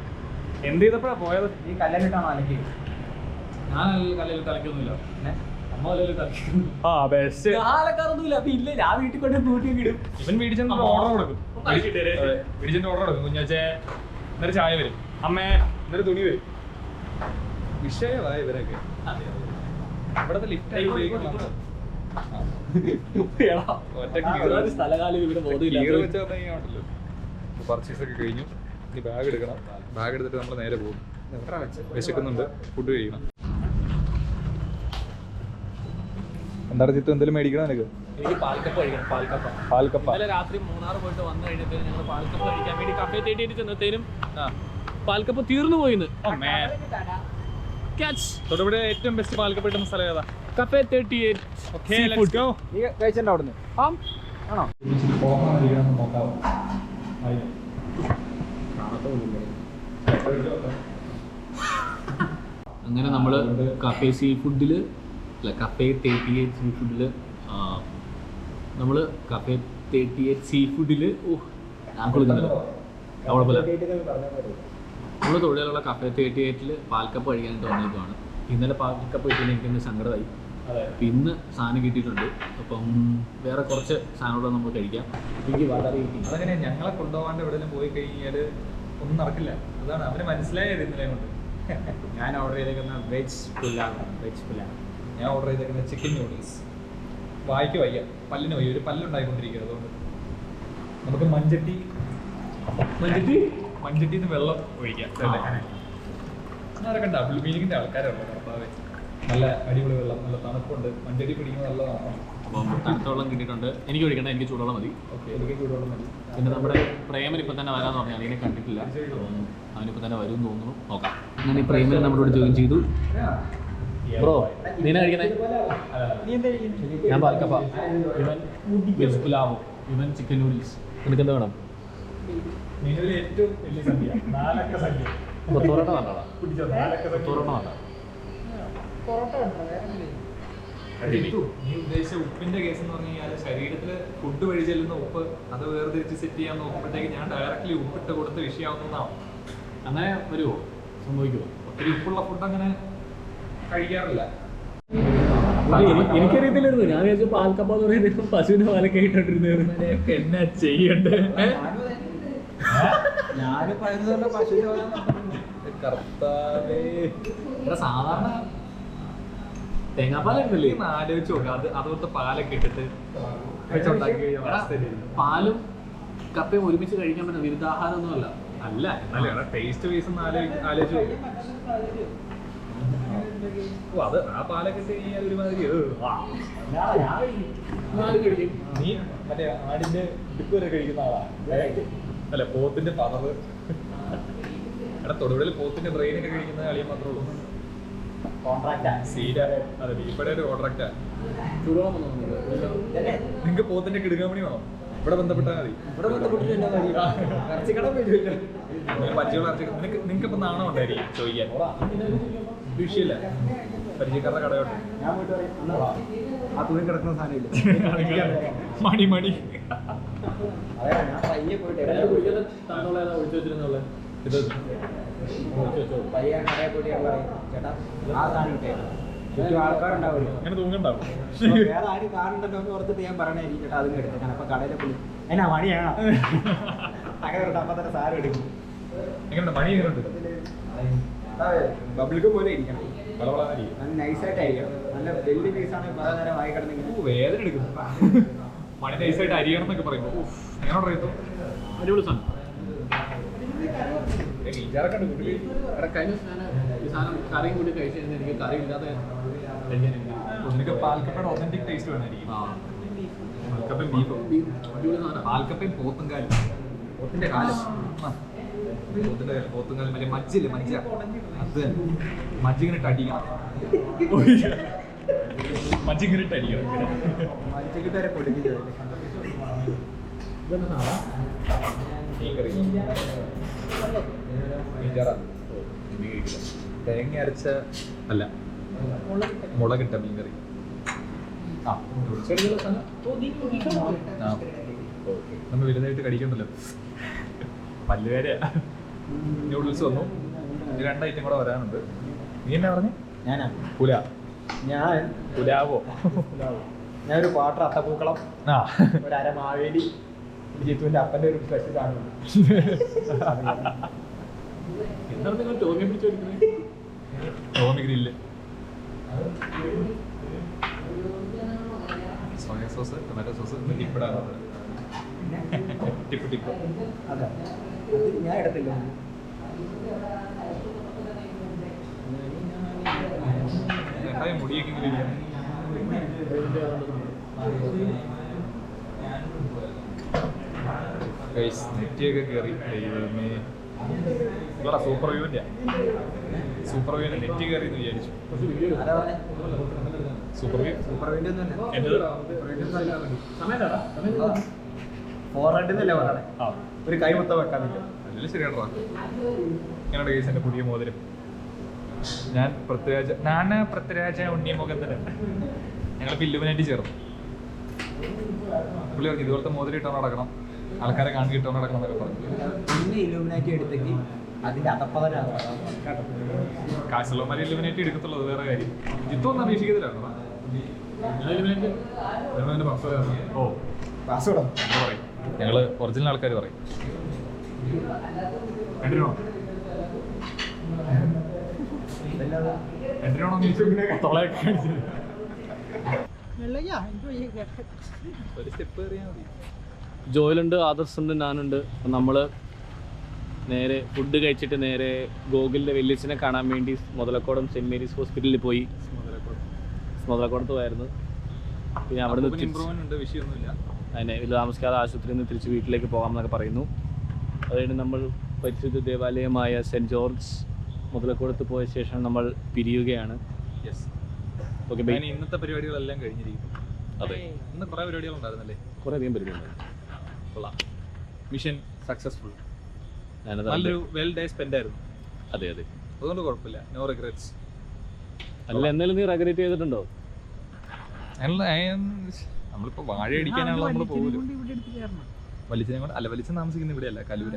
എന്ത് ചെയ്തപ്പോഴാ പോയത്? ഈ കല്ലിട്ടാണോ അലക്കി? ഞാൻ കല്ലിൽ കളിക്കൊന്നുമില്ല, അമ്മ കല്ലിൽ കളിക്കുന്നു. ആ, ബെസ്റ്റ്. കാലക്കാരൊന്നുമില്ല. അപ്പൊ ഇല്ല, ഞാൻ വീട്ടിൽ കൊണ്ട് പൂട്ടിയൊക്കെ ഇടും. ഇവൻ വീടിച്ചെന്ന് ഓർഡർ കൊടുക്കും. വീടിച്ചെന്ന് ഓർഡർ കൊടുക്കും. കുഞ്ഞാച്ചേ എന്നൊരു ചായ വരും, അമ്മേ എന്നൊരു തുണി വരും. വിഷയമായ ഇവരൊക്കെ ഇവിടത്തെ ലിഫ്റ്റ് സ്ഥലകാലം ഇവിടെ ബോധമില്ല. പർച്ചേസ് ഒക്കെ കഴിഞ്ഞു. ഇനി ബാഗ് എടുക്കണം. ബാഗ് എടുത്തിട്ട് നമ്മൾ നേരെ പോകും. വിശക്കുന്നുണ്ട്, ഫുഡ് കഴിക്കണം. എന്താണ് ചിത്രം, എന്തെങ്കിലും മേടിക്കണം എനിക്ക്? എനിക്ക് പാൽക്കപ്പ കഴിക്കണം. പാൽക്കപ്പ. ഇന്നലെ രാത്രി മൂന്നാർ പോയിട്ട് വന്നു കഴിഞ്ഞപ്പോഴും ഞങ്ങൾ പാൽക്കപ്പ കഴിക്കാൻ വേണ്ടി കഫേ തേടിയിട്ട് ചെന്നത്തേനും പാൽക്കപ്പ തീർന്നു പോയിന്ന്. തൊടുപുഴ ഏറ്റവും ബെസ്റ്റ് പാൽക്കപ്പ കിട്ടുന്ന സ്ഥലം ഏതാ? കഫേ 38. നീ കഴിച്ചിട്ടുണ്ടോ അവിടുന്ന്? ആണോ? അങ്ങനെ നമ്മൾ കഫേ സീ ഫുഡിൽ അല്ല, കഫേ 38 സീ ഫുഡിൽ നമ്മൾ കഫേ 38 സീ ഫുഡിൽ ഞാൻ കൊടുക്കുന്നില്ല, കുഴപ്പമില്ല. നമ്മൾ തൊഴിലുള്ള കഫേ 38 പാൽക്കപ്പ് കഴിക്കാനായിട്ട് വന്നേക്കുവാണ്. ഇന്നലെ പാൽക്കപ്പ് കിട്ടിയാൽ എനിക്കൊന്ന് സങ്കടമായി. അപ്പം ഇന്ന് സാധനം കിട്ടിയിട്ടുണ്ട്. അപ്പം വേറെ കുറച്ച് സാധനങ്ങൾ നമ്മൾ കഴിക്കാം. എനിക്ക് വളരെ അതങ്ങനെ ഞങ്ങളെ കൊണ്ടുപോകാണ്ട് എവിടെയെങ്കിലും പോയി കഴിഞ്ഞാൽ ഒന്നും നടക്കില്ല. അതാണ് അവന് മനസ്സിലായത് ഇന്നലെ കൊണ്ട്. ഞാൻ ഓർഡർ ചെയ്തേക്കുന്ന വെജ് പുലാവ്. ഞാൻ ഓർഡർ ചെയ്തേക്കുന്ന ചിക്കൻ നൂഡിൽസ്. വായിക്ക് വയ്യ, പല്ലിന് വയ്യ. ഒരു പല്ലുണ്ടായിക്കൊണ്ടിരിക്കുക. അതുകൊണ്ട് നമുക്ക് മഞ്ചട്ടിയിൽ നിന്ന് വെള്ളം ഒഴിക്കാം. അതൊക്കെ ഉണ്ട്. മീനിങ്ങിൻ്റെ ആൾക്കാരുണ്ട്. നല്ല അടിപൊളി വെള്ളം, നല്ല തണുപ്പുണ്ട്. മഞ്ചട്ടി പിടിക്കുന്നത് നല്ല തണുപ്പാണ്. അപ്പം തണുത്ത വെള്ളം കിട്ടിയിട്ടുണ്ട്. എനിക്ക് ഒഴിക്കണ്ട, എനിക്ക് ചൂടുവെള്ളം മതി. ഓക്കെ, എനിക്ക് ചൂടുവെള്ളം മതി. പിന്നെ നമ്മുടെ പ്രേമൻ ഇപ്പം തന്നെ വരാമെന്ന് പറഞ്ഞാൽ അതിനെ കണ്ടിട്ടില്ല. അവനിപ്പോൾ തന്നെ വരും എന്ന് തോന്നുന്നു. നോക്കാം. ഞാൻ ഈ പ്രേമനെ നമ്മളോട് ജോയിൻ ചെയ്തു. ബ്രോ, നീന കഴിക്കണേ? ഞാൻ പാൽക്കപ്പ, ഇവൻ വെജ് പുലാവും, ഇവൻ ചിക്കൻ നൂഡിൽസ്. നിനക്ക് എന്താ വേണം? മെനുവിൽ ഏറ്റവും വലിയ സംഖ്യ, 4 അക്ക സംഖ്യ. പൊറോട്ട നല്ലതാ. പൊറോട്ട നല്ല. നീ ഉദ്ദേശിച്ച ഉപ്പിന്റെ കേസ് എന്ന് പറഞ്ഞു കഴിഞ്ഞാൽ ശരീരത്തിൽ ഫുഡ് വഴി ചെല്ലുന്ന ഉപ്പ് അത് വേർതിരിച്ച് സെറ്റ് ചെയ്യാൻ നോക്കുമ്പോഴത്തേക്ക് ഞാൻ ഡയറക്റ്റ്ലി ഉപ്പിട്ട് കൊടുത്ത് വിഷയാവുന്നതാണ്. അങ്ങനെ വരുമോ? സംഭവിക്കുമോ? ഒത്തിരി ഉപ്പുള്ള ഫുഡ് അങ്ങനെ കഴിക്കാറില്ല. എനിക്കറിയത്തില്ലായിരുന്നു. ഞാൻ വിചാരിച്ചു പാൽക്കപ്പ എന്ന് പറയുന്നത് പശുവിന്റെ പാലൊക്കെ ഇട്ടിട്ടിരുന്നു. എന്നാ ചെയ്യണ്ടേ? സാധാരണ തേങ്ങാപ്പാലല്ലേ ആലോചിച്ച് നോക്കാം. അതുപോലത്തെ പാലൊക്കെ ഇട്ടിട്ട് വെച്ചുണ്ടാക്കി കഴിഞ്ഞാൽ പാലും കപ്പയും ഒരുമിച്ച് കഴിക്കാൻ പറ്റുന്ന വിരുദ്ധാഹാരം ഒന്നുമല്ല. അല്ല, എന്നാലും ടേസ്റ്റ് വൈസ് ഒന്ന് ആലോചിച്ച് നോക്കും. അത് ആ പാലൊക്കെ ഇട്ട് കഴിഞ്ഞാൽ ഒരുമാതിരി നീ മറ്റേ ആടിന്റെ ഇടുപ്പ് വരെ കഴിക്കുന്ന ആളാ. അല്ല, പോത്തിന്റെ പതറ്. എടാ, തൊടുപുഴയിൽ പോത്തിന്റെ ബ്രെയിനൊക്കെ കഴിക്കുന്ന കളിയെ മാത്രമേ ഉള്ളൂ. അതെ, ബീഫയുടെ ഒരു കോൺട്രാക്റ്റാ. നിങ്ങൾക്ക് പോത്തിന്റെ കിടുകാമണി വേണോ? ഇവിടെ ബന്ധപ്പെട്ടാൽ മതി. ഇവിടെ ബന്ധപ്പെട്ടിട്ട് എന്നാ കാര്യം? ഇറച്ചിക്കട പോയിട്ടില്ല. പരിചയമുള്ള നിങ്ങൾക്ക് ഇപ്പം നാണം ഉണ്ടായിരിക്കും ചോദിക്കാൻ. വിഷയമില്ല, പരിചയക്കാരുടെ കടയോട്ട്. ഞാൻ പോയിട്ട് പറയും, "അണ്ണാ, ആ തുണി കിടക്കുന്ന സാധനമില്ല." മണി മണി അതെ, ഞാൻ പയ്യെ പോയിട്ട് ഇത് പയ്യെ കടയിൽ പോയിട്ട് ഞാൻ പറയും, "ചേട്ടാ, ആ സാധനം ഇട്ടേ." ചുറ്റും ആൾക്കാരുണ്ടാവില്ല. അങ്ങനെ തൂങ്ങണ്ടാവും. വേറെ ആരും കാണുന്നുണ്ടോ എന്ന് ഓർത്തിട്ട് ഞാൻ പറയണായിരിക്കും, ചേട്ടാ അതും എടുത്തേക്കാൻ. അപ്പൊ കടയിലെ പുള്ളി എന്നാ മണിയാണോ അങ്ങനെ ഒരു അപ്പൊ തന്നെ സാരം എടുക്കും. എങ്ങനെയുണ്ട് മണി? എങ്ങനെയുണ്ട്? ബബിൾഗം പോലെ ഇരിക്കണം, വളവളായിരിക്കും. നല്ല നൈസായിട്ടായിരിക്കണം. നല്ല വലിയ പീസാണെങ്കിൽ പല നേരം വായി കിടന്നെങ്കിൽ വേദന എടുക്കുന്നു. മണി നൈസായിട്ട് അരിയണം എന്നൊക്കെ പറയുമ്പോ എങ്ങനെ അറിയത്തു? അടിപൊളി സാധനം. കറിയും കൂടി കഴിച്ചു എനിക്ക് കറി ഇല്ലാതെ നിനക്ക് പാൽക്കപ്പയുടെ ഒതന്റിക് ടേസ്റ്റ് വേണമായിരിക്കും. പാൽക്കപ്പയും ബീഫും. പാൽക്കപ്പയും പോത്തുംകാലും. പോത്തിന്റെ കാലം. പോത്തിന്റെ കാലം, പോത്തുംകാലം. മറ്റേ മജ്ജില്ലേ, മജ്ജ. അത് മജ്ജിങ്ങനെ അടിക്കണം. മജ്ജിങ്ങനെ അടിക്കണം. മഞ്ചിക്കിട്ട് വരെ പൊടിപ്പിച്ചത്. മീൻകറി. മീൻചാറാ. തേങ്ങ അരച്ച അല്ല, മുളകിട്ട മീൻകറി. നമ്മൾ വലുതായിട്ട് കടിക്കണ്ടല്ലോ. പല്ലുവേരയാ. നൂഡിൽസ് വന്നു. ഇത് 2 ഐറ്റം കൂടെ വരാനുണ്ട്. നീ എന്നാ പറഞ്ഞു? ഞാനാ പുല. ഞാൻ പുലാവോ? ഞാനൊരു ക്വാർട്ടർ അത്തപ്പൂക്കളം, ആ, ഒരു അര മാവേലി, ജിത്തുവിന്റെ അപ്പന്റെ ഒരു സ്പെഷ്യൽ ആണ്. എന്താണ് നിങ്ങൾ ടോമി പിടിച്ചെടുക്കുന്നത്? Tommy grill, soya sauce, tomato sauce, ടിപ്പിടാണ്. Tip tip. അതെ, അത് ഞാൻ എടുത്തില്ല. എന്തായാലും മുടിയൊക്കെ ഇങ്ങനെ ഇരിക്കണം. നെറ്റിയൊക്കെ കയറി. ദൈവമേ, സൂപ്പർ വ്യൂവിൻ്റെ നെറ്റ് കയറി എന്ന് വിചാരിച്ചു. Super view. സൂപ്പർ വീഡിയോ ഒന്നും ആ, ഒരു കൈ മൊത്തം വെക്കാനില്ല. നല്ല ശരിയാണോ? ഞങ്ങളുടെ കേസ് എൻ്റെ പുതിയ മോതിരം. ഞാൻ പൃഥ്വിരാജ ഉണ്ണിമുഖത്തിന് ഞങ്ങളിപ്പോൾ ഇല്ലുമിനാറ്റി ചേർന്നു. പുള്ളി പറഞ്ഞു ഇതുപോലത്തെ മോതിരം ഇട്ടോ നടക്കണം, ആൾക്കാരെ കാണി കിട്ടോ നടക്കണം എന്നൊക്കെ പറഞ്ഞു. പിന്നെ ഇലുമിനാറ്റി എടുത്തെങ്കിൽ അതിന്റെ അതപ്പതനാണ്. കാശുള്ളമാരെ ഇല്ലുമിനാറ്റി എടുക്കത്തുള്ളൂ, അത് വേറെ കാര്യം. ജിത്തൊന്നും അപേക്ഷിക്കത്തില്ലാണോ? ഓ, പാസ്വേഡോ പറയും. ഞങ്ങൾ ഒറിജിനൽ ആൾക്കാർ പറയും. രണ്ടിനോ ഒരു സ്റ്റെപ്പ് കയറിയാൽ മതി. ജോയിലുണ്ട്, ആദർശ് ഉണ്ട്, ഞാനുണ്ട്. അപ്പം നമ്മൾ നേരെ ഫുഡ് കഴിച്ചിട്ട് നേരെ ഗോകുലിൻ്റെ വെല്ലിച്ചനെ കാണാൻ വേണ്ടി മുതലക്കോടം സെൻറ് മേരീസ് ഹോസ്പിറ്റലിൽ പോയി. മുതലക്കോടത്ത് പോയായിരുന്നു. പിന്നെ അവിടെ നിന്ന് ഇമ്പ്രൂവ്മെന്റ് വിഷയമൊന്നുമില്ല. അതിനെ വലിയ താമസിക്കാതെ ആശുപത്രിയിൽ നിന്ന് തിരിച്ച് വീട്ടിലേക്ക് പോകാമെന്നൊക്കെ പറയുന്നു. അതുകഴിഞ്ഞ് നമ്മൾ പരിശുദ്ധ ദേവാലയമായ സെൻറ്റ് ജോർജ് മുതലക്കോടത്ത് പോയ ശേഷം നമ്മൾ പിരിയുകയാണ്. യെസ്. ഓക്കെ, ഇന്നത്തെ പരിപാടികളെല്ലാം കഴിഞ്ഞിരിക്കും. അതെ, ഇന്ന് കുറേ പരിപാടികളുണ്ടായിരുന്നല്ലേ? കുറേ അധികം പരിപാടിയുണ്ട്. കൊള്ളാം. Mission successful. ഞാനത് നല്ലൊരു വെൽ ഡേ സ്പെൻഡ് ആയിരുന്നു. അതെ അതെ, അതുകൊണ്ട് കുഴപ്പമില്ല. No regrets. അല്ല, എന്നാലും നീ റെഗറേറ്റ് ചെയ്തിട്ടുണ്ടോ? നമ്മളിപ്പോൾ വാഴ അടിക്കാനാണല്ലോ നമ്മൾ പോകുന്നത്. വലിച്ചനെ കൊണ്ട് അല്ല, വലിച്ചൻ താമസിക്കുന്ന ഇവിടെയല്ല, കലൂര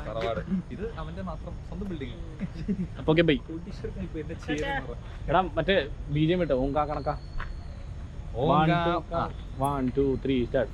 തറവാട്. ഇത് അവന്റെ മാത്രം സ്വന്തം ബിൽഡിംഗ്. അപ്പോൾ ഓക്കെ ബൈ. എടാ മറ്റേ BGM ഇട്ടോ, ഓങ്കാ കണക്കാ. 1 2 3 സ്റ്റാർട്ട്.